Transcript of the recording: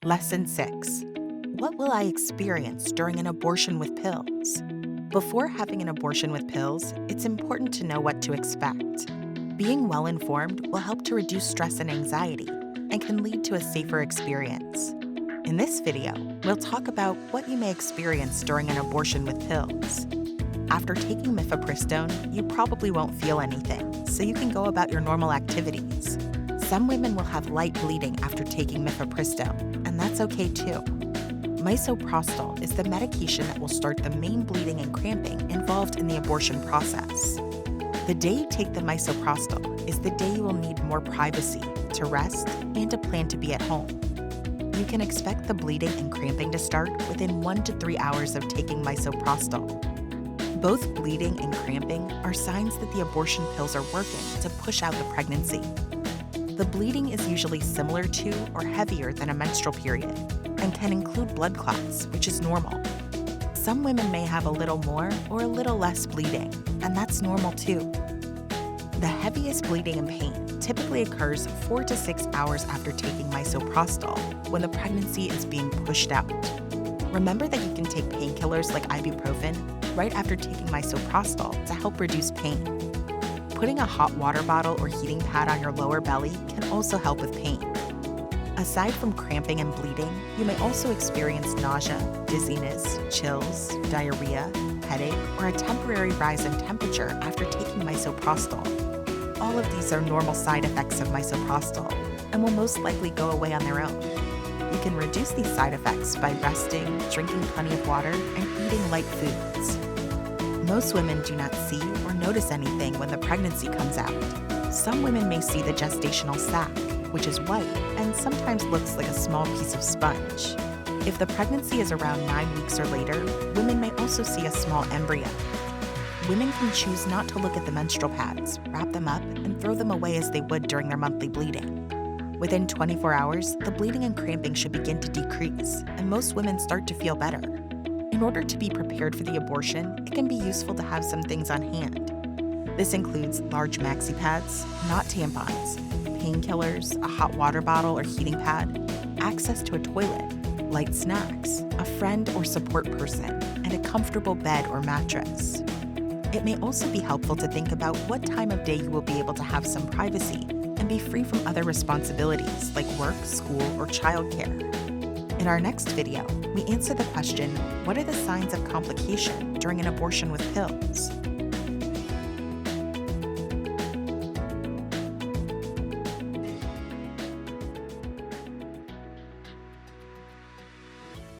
Lesson 6. What will I experience during an abortion with pills? Before having an abortion with pills, it's important to know what to expect. Being well informed will help to reduce stress and anxiety and can lead to a safer experience. In this video, we'll talk about what you may experience during an abortion with pills. After taking mifepristone, you probably won't feel anything, so you can go about your normal activities. Some women will have light bleeding after taking mifepristone, and that's okay too. Misoprostol is the medication that will start the main bleeding and cramping involved in the abortion process. The day you take the misoprostol is the day you will need more privacy, to rest, and to plan to be at home. You can expect the bleeding and cramping to start within 1 to 3 hours of taking misoprostol. Both bleeding and cramping are signs that the abortion pills are working to push out the pregnancy. The bleeding is usually similar to or heavier than a menstrual period and can include blood clots, which is normal. Some women may have a little more or a little less bleeding, and that's normal too. The heaviest bleeding and pain typically occurs 4 to 6 hours after taking misoprostol when the pregnancy is being pushed out. Remember that you can take painkillers like ibuprofen right after taking misoprostol to help reduce pain. Putting a hot water bottle or heating pad on your lower belly can also help with pain. Aside from cramping and bleeding, you may also experience nausea, dizziness, chills, diarrhea, headache, or a temporary rise in temperature after taking misoprostol. All of these are normal side effects of misoprostol and will most likely go away on their own. You can reduce these side effects by resting, drinking plenty of water, and eating light foods. Most women do not see or notice anything when the pregnancy comes out. Some women may see the gestational sac, which is white and sometimes looks like a small piece of sponge. If the pregnancy is around 9 weeks or later, women may also see a small embryo. Women can choose not to look at the menstrual pads, wrap them up, and throw them away as they would during their monthly bleeding. Within 24 hours, the bleeding and cramping should begin to decrease, and most women start to feel better. In order to be prepared for the abortion, it can be useful to have some things on hand. This includes large maxi pads, not tampons, painkillers, a hot water bottle or heating pad, access to a toilet, light snacks, a friend or support person, and a comfortable bed or mattress. It may also be helpful to think about what time of day you will be able to have some privacy and be free from other responsibilities like work, school, or childcare. In our next video, we answer the question, what are the signs of complication during an abortion with pills?